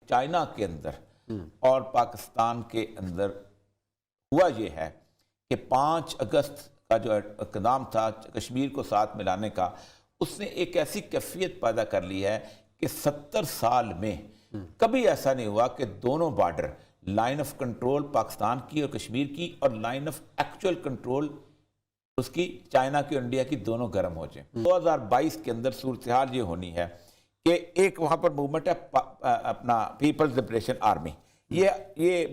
China کے اندر اور پاکستان کے اندر ہوا یہ ہے کہ 5 اگست کا جو اقدام تھا کشمیر کو ساتھ ملانے کا، اس نے ایک ایسی کیفیت پیدا کر لی ہے کہ 70 سال میں کبھی ایسا نہیں ہوا کہ دونوں border, line of control Pakistan کی اور کشمیر کی اور لائن آف ایکچوئل کنٹرول اس کی چائنا کی اور انڈیا کی، دونوں گرم ہو جائیں۔ 2022 کے اندر صورتحال یہ ہونی ہے کہ ایک وہاں پر موومنٹ ہے اپنا پیپلز لبریشن آرمی، یہ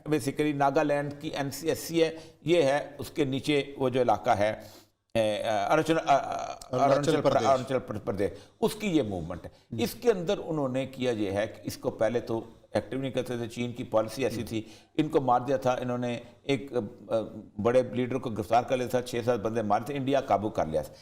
بیسیکلی ناگالینڈ کی NCSC ہے، یہ ہے اس کے نیچے وہ جو علاقہ ہے اروناچل پردیش، اس کی یہ موومنٹ ہے۔ اس کے اندر انہوں نے کیا یہ ہے کہ اس کو پہلے تو ایکٹیو نہیں کرتے تھے، چین کی پالیسی ایسی تھی، ان کو مار دیا تھا انہوں نے، ایک بڑے لیڈر کو گرفتار کر لیا تھا، 6-7 بندے مارے تھے، انڈیا قابو کر لیا تھا۔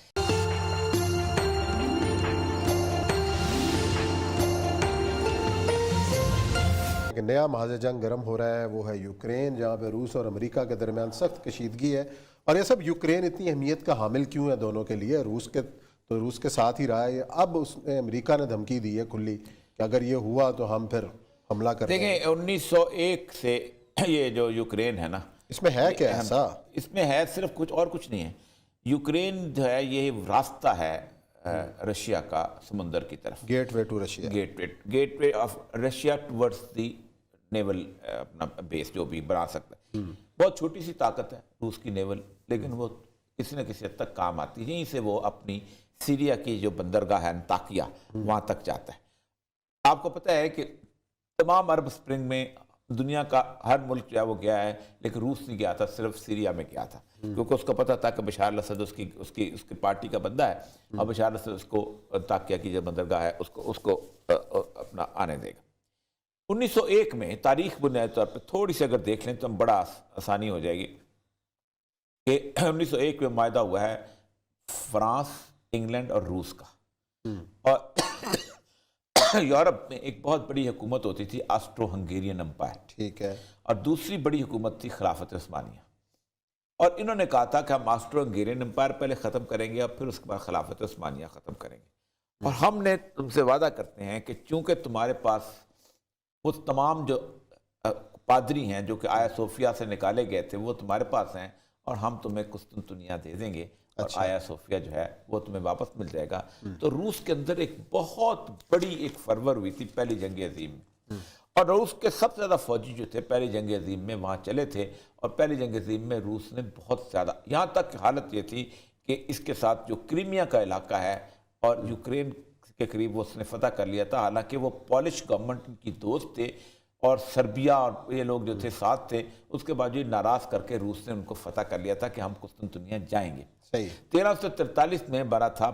نیا محاذ جنگ گرم ہو رہا ہے، وہ ہے یوکرین، جہاں پہ روس اور امریکہ کے درمیان سخت کشیدگی ہے۔ اور یہ سب یوکرین اتنی اہمیت کا حامل کیوں ہے دونوں کے لیے؟ روس کے ساتھ ہی رہا ہے، اب اس نے امریکہ نے دھمکی دی ہے کھلی کہ اگر یہ ہوا تو ہم پھر حملہ کریں گے۔ دیکھیں 1901 سے یہ جو یوکرین ہے نا، اس میں ہے کیا ایسا؟ اس میں ہے صرف کچھ نہیں ہے۔ یوکرین جو ہے یہ راستہ ہے رشیا کا سمندر کی طرف، gateway to Russia, gateway of Russia towards the naval اپنا بیس جو بھی بنا سکتا ہے۔ بہت چھوٹی سی طاقت ہے روس کی نیول، لیکن وہ کسی نہ کسی حد تک کام آتی ہے، یہیں سے وہ اپنی سیریا کی جو بندرگاہ ہے انطاکیہ، وہاں تک جاتا ہے۔ آپ کو پتہ ہے کہ تمام عرب اسپرنگ میں دنیا کا ہر ملک جو ہے وہ گیا ہے، لیکن روس نہیں گیا تھا، صرف سیریا میں گیا تھا، کیونکہ اس کو پتہ تھا کہ بشار الاسد اس کی پارٹی کا بندہ ہے، اور بشار الاسد اس کو انطاکیہ کی جو بندرگاہ ہے اس کو اپنا آنے دے گا۔ 1901 میں تاریخ بنیادی طور پہ تھوڑی سی اگر دیکھ لیں تو ہم بڑا آسانی ہو جائے گی کہ 1901 میں معاہدہ ہوا ہے فرانس، انگلینڈ اور روس کا، اور یورپ میں ایک بہت بڑی حکومت ہوتی تھی آسٹرو ہنگیرین امپائر، ٹھیک ہے، اور دوسری بڑی حکومت تھی خلافت عثمانیہ، اور انہوں نے کہا تھا کہ ہم آسٹرو ہنگیرین امپائر پہلے ختم کریں گے اور پھر اس کے بعد خلافت عثمانیہ ختم کریں گے، اور ہم نے تم سے وعدہ کرتے ہیں کہ چونکہ تمہارے پاس وہ تمام جو پادری ہیں جو کہ آیا صوفیہ سے نکالے گئے تھے وہ تمہارے پاس ہیں، اور ہم تمہیں قسطنطنیہ دے دیں گے، اور آیا صوفیہ جو ہے وہ تمہیں واپس مل جائے گا۔ تو روس کے اندر ایک بہت بڑی ایک فرور ہوئی تھی پہلی جنگ عظیم میں، اور روس کے سب سے زیادہ فوجی جو تھے پہلی جنگ عظیم میں وہاں چلے تھے، اور پہلی جنگ عظیم میں روس نے بہت زیادہ، یہاں تک حالت یہ تھی کہ اس کے ساتھ جو کریمیا کا علاقہ ہے اور یوکرین کے قریب وہ اس نے فتح کر لیا تھا، حالانکہ وہ پولش گورنمنٹ کی دوست تھے اور سربیا اور یہ لوگ جو تھے ساتھ تھے، اس کے بعد یہ ناراض کر کے روس نے ان کو فتح کر لیا تھا کہ ہم قسطنطنیہ جائیں گے۔ 1343 میں بڑا تھا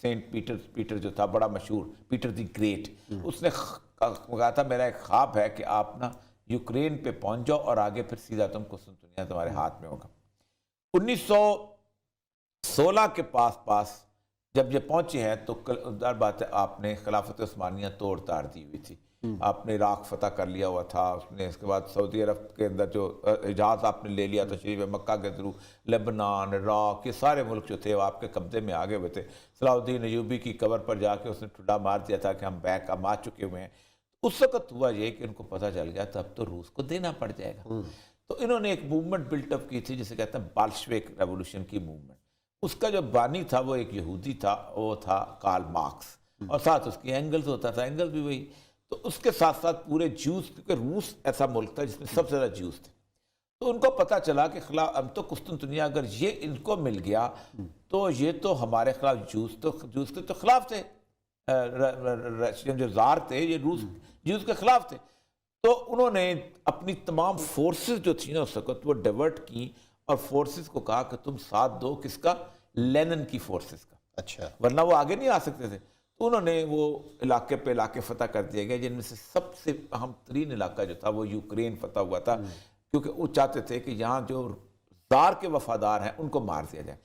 سینٹ پیٹر جو تھا بڑا مشہور، پیٹر دی گریٹ، اس نے کہا تھا میرا ایک خواب ہے کہ آپ نا یوکرین پہ پہنچ جاؤ اور آگے پھر سیدھا تم قسطنطنیہ تمہارے ہاتھ میں ہوگا۔ 1916 کے پاس جب یہ پہنچے ہیں تو ظاہر بات ہے آپ نے خلافت عثمانیہ توڑ تاڑ دی ہوئی تھی، آپ نے عراق فتح کر لیا ہوا تھا، اس نے اس کے بعد سعودی عرب کے اندر جو حجاز آپ نے لے لیا تشریف مکہ کے تھرو، لبنان، عراق، یہ سارے ملک جو تھے وہ آپ کے قبضے میں آگے ہوئے تھے۔ صلاح الدین ایوبی کی قبر پر جا کے اس نے ٹھڈا مار دیا تھا کہ ہم بیک اب آ چکے ہوئے ہیں۔ اس وقت ہوا یہ کہ ان کو پتہ چل گیا تب تو روس کو دینا پڑ جائے گا، تو انہوں نے ایک موومنٹ بلٹ اپ کی تھی جسے کہتے ہیں بالشوک ریولوشن کی موومنٹ۔ اس کا جو بانی تھا وہ ایک یہودی تھا، وہ تھا کارل مارکس، اور ساتھ اس کی اینگلز ہوتا تھا، اینگلز بھی وہی، تو اس کے ساتھ ساتھ پورے جوز، کیونکہ روس ایسا ملک تھا جس میں سب سے زیادہ جوز تھے، تو ان کو پتہ چلا کہ ہم تو قسطنطنیہ اگر یہ ان کو مل گیا تو یہ تو ہمارے خلاف جوز کے تو خلاف تھے، رشین جو زار تھے یہ روس جوز کے خلاف تھے، تو انہوں نے اپنی تمام فورسز جو تھیں نا اس وقت وہ ڈیورٹ کی، اور فورسز کو کہا کہ تم ساتھ دو کس کا؟ لینن کی فورسز کا، اچھا، ورنہ وہ آگے نہیں آ سکتے تھے۔ تو انہوں نے وہ علاقے پہ علاقے فتح کر دیے گئے، جن میں سے سب سے اہم ترین علاقہ جو تھا وہ یوکرین فتح ہوا تھا، کیونکہ وہ چاہتے تھے کہ یہاں جو زار کے وفادار ہیں ان کو مار دیا جائے۔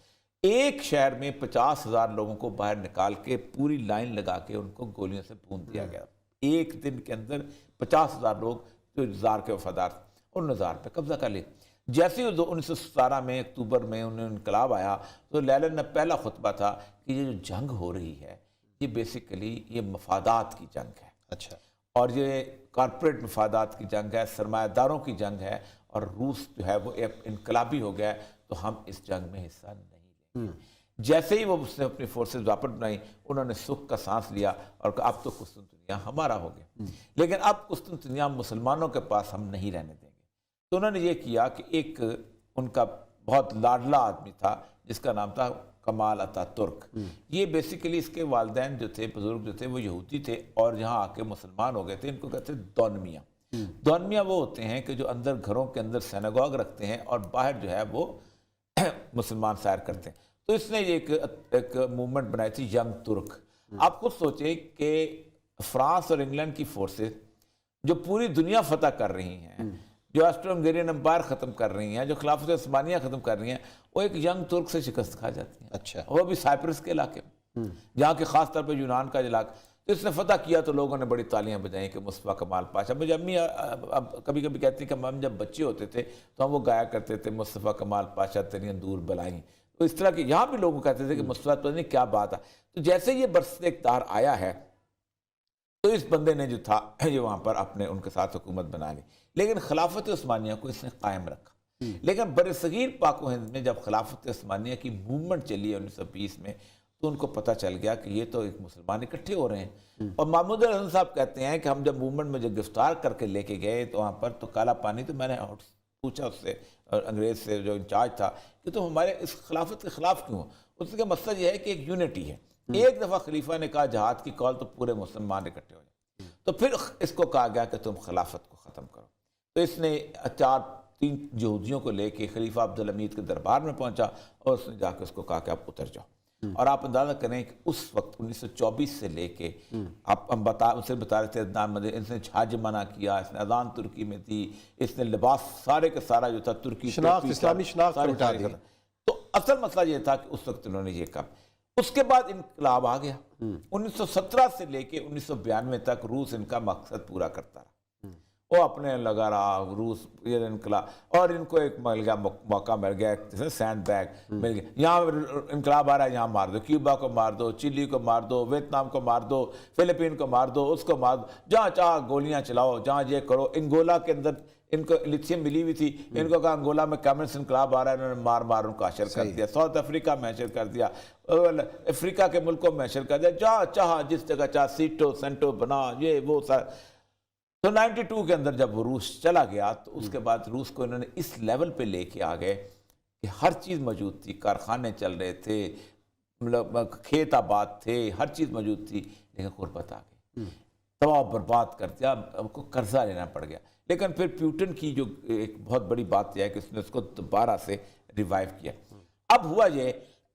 ایک شہر میں 50,000 لوگوں کو باہر نکال کے پوری لائن لگا کے ان کو گولیوں سے بھون دیا گیا، ایک دن کے اندر 50,000 لوگ جو زار کے وفادار تھے انہوں نے زار پہ قبضہ کر لیا۔ جیسے ہی 1917 میں اکتوبر میں انہیں انقلاب آیا تو لینن نے پہلا خطبہ تھا کہ یہ جو جنگ ہو رہی ہے یہ بیسیکلی یہ مفادات کی جنگ ہے، اچھا، اور یہ کارپوریٹ مفادات کی جنگ ہے، سرمایہ داروں کی جنگ ہے، اور روس جو ہے وہ ایک انقلابی ہو گیا ہے، تو ہم اس جنگ میں حصہ نہیں لیں گے۔ جیسے ہی وہ اس نے اپنی فورسز واپس بنائی، انہوں نے سکھ کا سانس لیا اور کہا اب تو قسطنطنیہ ہمارا ہو گیا، لیکن اب قسطنطنیہ مسلمانوں کے پاس ہم نہیں رہنے دیں گے۔ تو انہوں نے یہ کیا کہ ایک ان کا بہت لاڈلا آدمی تھا جس کا نام تھا کمال اتا ترک، یہ بیسیکلی اس کے والدین جو تھے، بزرگ جو تھے، وہ یہودی تھے اور یہاں آ کے مسلمان ہو گئے تھے۔ ان کو کہتے ہیں دونمیا۔ دونمیا وہ ہوتے ہیں کہ جو اندر گھروں کے اندر سیناگوگ رکھتے ہیں اور باہر جو ہے وہ مسلمان سیر کرتے ہیں۔ تو اس نے ایک موومنٹ بنائی تھی ینگ ترک۔ آپ خود سوچیں کہ فرانس اور انگلینڈ کی فورسز جو پوری دنیا فتح کر رہی ہیں، جو آسٹرو ہنگیرین امپائر ختم کر رہی ہیں، جو خلافت عثمانیہ ختم کر رہی ہیں، وہ ایک ینگ ترک سے شکست کھا جاتی ہیں۔ اچھا، وہ بھی سائپرس کے علاقے میں، جہاں کہ خاص طور پہ یونان کا علاقہ۔ تو اس نے فتح کیا تو لوگوں نے بڑی تالیاں بجائیں کہ مصطفیٰ کمال پاشا۔ مجھے امی اب کبھی کبھی کہتی کہ ہم جب بچے ہوتے تھے تو ہم وہ گایا کرتے تھے مصطفیٰ کمال پاشا تیری اندور بلائیں۔ تو اس طرح کے یہاں بھی لوگ کہتے تھے کہ مصطفیٰ پتہ نہیں کیا بات ہے۔ تو جیسے یہ برسر اقتدار آیا ہے تو اس بندے نے جو تھا یہ وہاں پر اپنے ان کے ساتھ حکومت بنا لی، لیکن خلافت عثمانیہ کو اس نے قائم رکھا۔ لیکن برصغیر پاک و ہند میں جب خلافت عثمانیہ کی موومنٹ چلی ہے 1920 میں، تو ان کو پتہ چل گیا کہ یہ تو ایک مسلمان اکٹھے ہو رہے ہیں۔ اور محمود الحسن صاحب کہتے ہیں کہ ہم جب موومنٹ میں جو گرفتار کر کے لے کے گئے تو وہاں پر تو کالا پانی، تو میں نے پوچھا اس سے، انگریز سے جو انچارج تھا، کہ تم ہمارے اس خلافت کے خلاف کیوں ہو؟ اس کا مسئلہ یہ ہے کہ ایک یونٹی ہے۔ ایک دفعہ خلیفہ نے کہا جہاد کی کال تو پورے مسلمان اکٹھے ہو جائیں، تو پھر اس کو کہا گیا کہ تم خلافت کو ختم کرو۔ تو اس نے 3 یہودیوں کو لے کے خلیفہ عبدالحمید کے دربار میں پہنچا اور اس نے جا کے اس کو کہا کہ آپ اتر جاؤ۔ اور آپ اندازہ کریں کہ اس وقت 1924 سے لے کے ہم اسے بتا رہے تھے عدنان مدنی، اس نے حج منع کیا، اس نے اذان ترکی میں دی، اس نے لباس سارے کا سارا جو تھا ترکی شناخت، اسلامی شناخت سارے مٹا دی۔ تو اصل مسئلہ یہ تھا کہ اس وقت انہوں نے یہ کہا۔ اس کے بعد انقلاب آ گیا۔ 1917 سے لے کے 1992 تک روس ان کا مقصد پورا کرتا رہا۔ وہ اپنے لگا رہا روس یہ انقلاب، اور ان کو ایک مل گیا موقع مل گیا، سینڈ بیگ مل گیا، یہاں انقلاب آ رہا ہے یہاں مار دو، کیوبا کو مار دو، چلی کو مار دو، ویتنام کو مار دو، فلپین کو مار دو، اس کو مار دو، جہاں چاہ گولیاں چلاؤ، جہاں یہ کرو۔ انگولا کے اندر ان کو لیتھیم ملی ہوئی تھی، ان کو کہا انگولا میں کمیونسٹ انقلاب آ رہا ہے، انہوں نے مار ان کو حشر کر دیا۔ ساؤتھ افریقہ میں حشر کر دیا، افریقہ کے ملکوں میں حشر کر دیا، جہاں چاہا جس جگہ چاہ سیٹو سینٹو بنا، یہ وہ سر۔ تو 92 کے اندر جب وہ روس چلا گیا تو اس کے بعد روس کو انہوں نے اس لیول پہ لے کے آ گئے کہ ہر چیز موجود تھی، کارخانے چل رہے تھے، کھیت آباد تھے، ہر چیز موجود تھی، لیکن غربت آ گئی، تباہ برباد کر دیا، اب کو قرضہ لینا پڑ گیا۔ لیکن پھر پیوٹن کی جو ایک بہت بڑی بات یہ ہے کہ اس نے اس کو دوبارہ سے ریوائیو کیا۔ اب ہوا یہ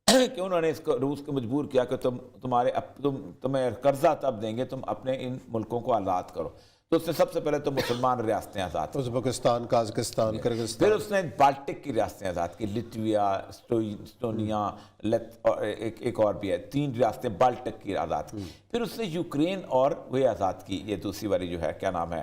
کہ انہوں نے اس کو روس کو مجبور کیا کہ تمہیں قرضہ تب دیں گے تم اپنے ان ملکوں کو آزاد کرو۔ تو اس نے سب سے پہلے تو مسلمان ریاستیں آزاد کی، ازبکستان، قازقستان، کرغزستان، پھر اس نے بالٹک کی ریاستیں آزاد کی، لٹویا، اسٹونیا، ایک اور بھی ہے، 3 ریاستیں بالٹک کی آزاد کی۔ پھر اس نے یوکرین اور وہ آزاد کی، یہ دوسری والی جو ہے کیا نام ہے،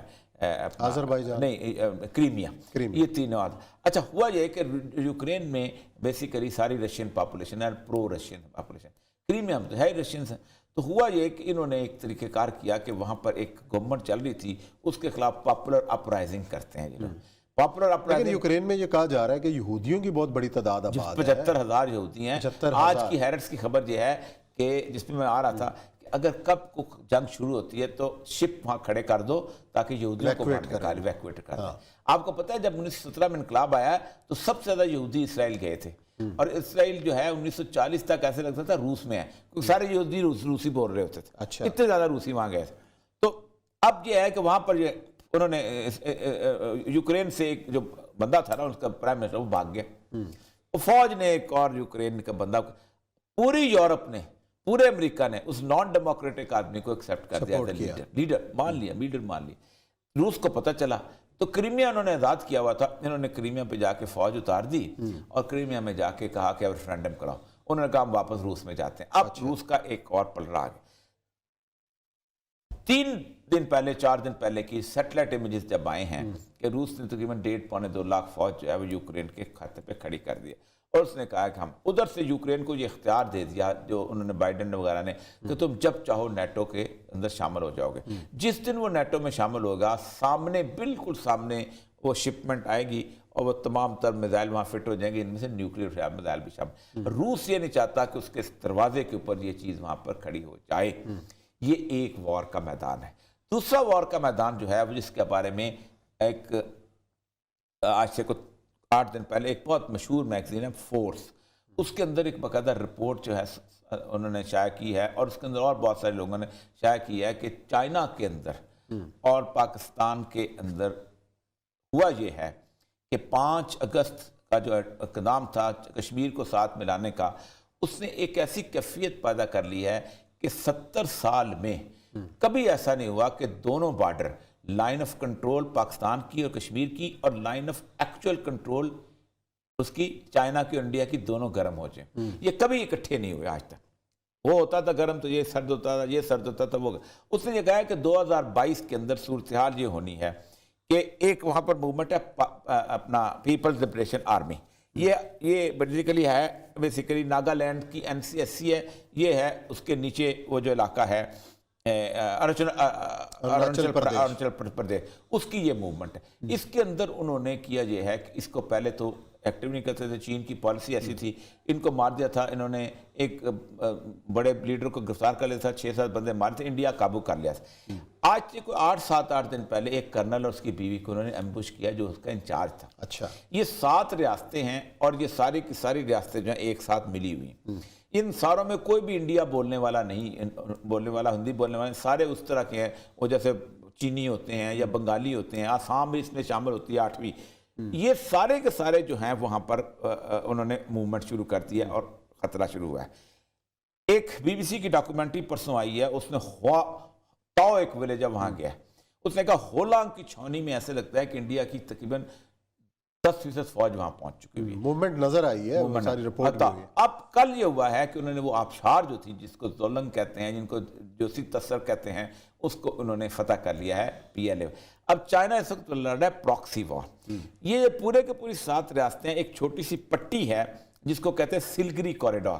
آذربائیجان، نہیں کریمیا، یہ 3 آزاد۔ اچھا ہوا یہ کہ یوکرین میں بیسیکلی ساری رشین پاپولیشن ہے، پرو رشین پاپولیشن، کریمیا میں تو ہے رشینز ہیں۔ تو ہوا یہ کہ انہوں نے ایک طریقہ کار کیا کہ وہاں پر ایک گورنمنٹ چل رہی تھی، اس کے خلاف پاپولر اپرائزنگ کرتے ہیں جو پاپولر لیکن اپرائزنگ۔ یوکرین میں یہ کہا جا رہا ہے کہ یہودیوں کی بہت بڑی تعداد آباد ہے، 75,000 یہودی ہیں۔ 75,000۔ آج کی ہیرٹس کی خبر یہ ہے کہ جس میں آ رہا تھا کہ اگر کب کو جنگ شروع ہوتی ہے تو شپ وہاں کھڑے کر دو تاکہ یہودیوں کو ایویکویٹ کر دیں۔ آپ کو پتہ ہے جب 1917 میں انقلاب آیا تو سب سے زیادہ یہودی اسرائیل گئے تھے، اور اسرائیل جو ہے 1940 تک ایسے لگتا تھا روس میں ہے، کیونکہ سارے یہودی روسی بول رہے ہوتے تھے، اتنے زیادہ روسی وہاں گئے تھے۔ تو اب یہ ہے کہ وہاں پر انہوں نے یوکرین سے ایک جو بندہ تھا نا اس کا پرائم منسٹر، وہ بھاگ گیا، فوج نے ایک اور یوکرین کا بندہ، پوری یورپ نے، پورے امریکہ نے اس نان ڈیموکریٹک آدمی کو ایکسیپٹ کر دیا، لیڈر مان لیا۔ روس کو پتہ چلا تو کریمیا انہوں نے آزاد کیا ہوا تھا، انہوں نے کریمیا پہ جا کے فوج اتار دی اور کریمیا میں جا کے کہا کہ اب ریفرینڈم کراؤ۔ انہوں نے کہا ہم واپس روس میں جاتے ہیں۔ اب روس کا ایک اور پلڑا آ گیا۔ 3 دن پہلے 4 دن پہلے کی سیٹلائٹ امیجز جب آئے ہیں کہ روس نے تقریباً 1.5 پونے 2 لاکھ فوج جو ہے وہ یوکرین کے خطے پہ کھڑی کر دی، اور اس نے کہا کہ ہم ادھر سے یوکرین کو یہ اختیار دے دیا جو انہوں نے بائیڈن وغیرہ نے کہ تم جب چاہو نیٹو کے اندر شامل ہو جاؤ گے. جس دن وہ نیٹو میں شامل ہوگا سامنے بالکل سامنے وہ شپمنٹ آئے گی اور وہ تمام تر میزائل وہاں فٹ ہو جائیں گے, ان میں سے نیوکلیر میزائل بھی شامل. روس یہ نہیں چاہتا کہ اس کے دروازے کے اوپر یہ چیز وہاں پر کھڑی ہو جائے. یہ ایک وار کا میدان ہے. دوسرا وار کا میدان جو ہے وہ جس کے بارے میں ایک آج سے کچھ 8 دن پہلے ایک بہت مشہور میگزین ہے فورس, اس کے اندر ایک باقاعدہ رپورٹ جو ہے انہوں نے شائع کی ہے اور اس کے اندر اور بہت سارے لوگوں نے شائع کی ہے کہ چائنا کے اندر اور پاکستان کے اندر ہوا یہ ہے کہ 5 اگست کا جو اقدام تھا کشمیر کو ساتھ ملانے کا, اس نے ایک ایسی کیفیت پیدا کر لی ہے کہ 70 سال میں کبھی ایسا نہیں ہوا کہ دونوں border line of control Pakistan کی اور کشمیر کی اور لائن آف ایکچوئل کنٹرول اس کی چائنا کی اور انڈیا کی دونوں گرم ہو جائیں. یہ کبھی اکٹھے نہیں ہوئے آج تک. وہ ہوتا تھا گرم تو یہ سرد ہوتا تھا, یہ سرد ہوتا تھا وہ. اس نے یہ کہا ہے کہ 2022 کے اندر صورتحال یہ ہونی ہے کہ ایک وہاں پر موومنٹ ہے اپنا پیپلز لبریشن آرمی, یہ بیسیکلی ناگالینڈ کی NCSC ہے, یہ ہے اس کے نیچے وہ جو علاقہ ہے اروناچل پردیش, اس کی یہ موومنٹ ہے. اس کے اندر انہوں نے کیا یہ ہے کہ اس کو پہلے تو ایکٹیو نہیں کرتے تھے, چین کی پالیسی ایسی تھی, ان کو مار دیا تھا انہوں نے, ایک بڑے لیڈر کو گرفتار کر لیا تھا, 6-7 بندے مارے تھے, انڈیا قابو کر لیا تھا. آج سے کوئی 8 دن پہلے ایک کرنل اور اس کی بیوی کو انہوں نے ایمبوش کیا جو اس کا انچارج تھا. اچھا, یہ 7 ریاستیں ہیں اور یہ ساری کی ساری ریاستیں جو ہیں ایک ساتھ ملی ہوئی ہیں. ان ساروں میں کوئی بھی انڈیا بولنے والا نہیں, بولنے والا ہندی بولنے والے سارے اس طرح کے ہیں, وہ جیسے چینی ہوتے ہیں یا بنگالی ہوتے ہیں, آسام بھی اس میں شامل ہوتی ہے 8ویں. یہ سارے کے سارے جو ہیں وہاں پر انہوں نے موومنٹ شروع کر دیا اور خطرہ شروع ہوا ہے. ایک BBC کی ڈاکومنٹری پرسوں آئی ہے, اس نے تاؤ ایک ولیج ہے وہاں گیا, اس نے کہا ہولانگ کی چھاؤنی میں ایسے لگتا ہے کہ انڈیا کی تقریباً 10% فوج وہاں پہنچ چکی ہوئی ہے. موومنٹ نظر آئی ہے, ساری رپورٹ بھی ہوئی ہے. اب کل یہ ہوا ہے کہ انہوں نے وہ آبشار جو تھی جس کو زولنگ کہتے ہیں, جن کو جوسی تسر کہتے ہیں, اس کو انہوں نے فتح کر لیا ہے PLA. اب چائنا اس وقت لڑ رہا ہے پراکسی وار. یہ پورے کے پوری 7 ریاستیں, ایک چھوٹی سی پٹی ہے جس کو کہتے ہیں سلگری کوریڈور.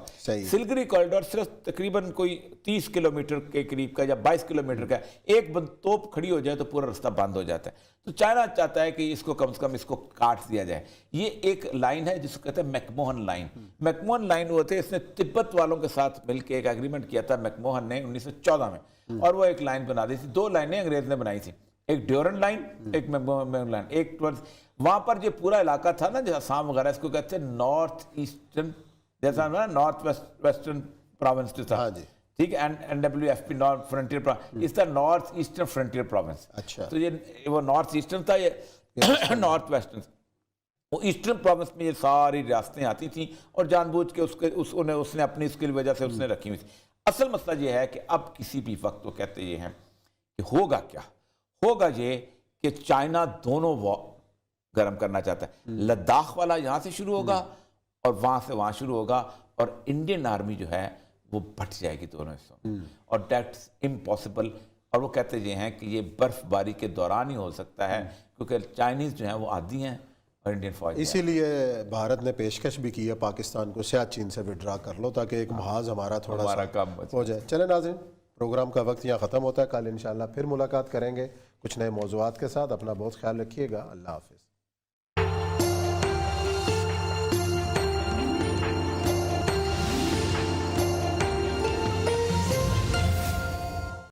سلگری کوریڈور صرف تقریباً کوئی 30 کلومیٹر کے قریب کا یا 22 کلومیٹر کا, ایک توپ کھڑی ہو جائے تو پورا راستہ بند ہو جاتا ہے. تو چائنا چاہتا ہے کہ اس کو کم سے کم اس کو کاٹ دیا جائے. یہ ایک لائن ہے جس کو کہتے ہیں میکموہن لائن. میکموہن لائن وہ تھے, اس نے تبت والوں کے ساتھ مل کے ایک ایگریمنٹ کیا تھا میکموہن نے 1914 میں, اور وہ ایک لائن بنا دی تھی. 2 لائنیں انگریز نے بنائی تھی, ایک ڈیورن لائن, ایک میکموہن لائن. ایک وہاں پر جو پورا علاقہ تھا نا جیسا آسام وغیرہ, اس کو کہتے ہیں نارتھ ایسٹرن, جیسا نارتھ ویسٹرن پروونس جو تھا, ٹھیک ہے, NWFP نارتھ فرنٹیئر, اس طرح نارتھ ایسٹرن فرنٹیئر پروونس. اچھا, تو یہ وہ نارتھ ایسٹرن تھا, یہ نارتھ ویسٹرن. وہ ایسٹرن پروونس میں یہ ساری ریاستیں آتی تھیں اور جان بوجھ کے اس نے اپنی اس کی وجہ سے اس نے رکھی ہوئی تھی. اصل مسئلہ یہ ہے کہ اب کسی بھی وقت وہ کہتے یہ ہیں کہ ہوگا کیا, ہوگا یہ کہ چائنا دونوں گرم کرنا چاہتا ہے. لداخ والا یہاں سے شروع ہوگا اور وہاں سے وہاں شروع ہوگا, اور انڈین آرمی جو ہے وہ بٹ جائے گی دونوں حصوں, اور دیٹس امپاسبل. اور وہ کہتے یہ ہیں کہ یہ برف باری کے دوران ہی ہو سکتا ہے کیونکہ چائنیز جو ہیں وہ عادی ہیں اور انڈین فوج. اسی لیے بھارت نے پیشکش بھی کی ہے پاکستان کو, سیاہ چین سے وڈرا کر لو تاکہ ایک محاذ ہمارا تھوڑا سا کم ہو جائے. چلیں ناظرین, پروگرام کا وقت یہاں ختم ہوتا ہے. کل انشاءاللہ پھر ملاقات کریں گے کچھ نئے موضوعات کے ساتھ. اپنا بہت خیال رکھیے گا. اللہ حافظ.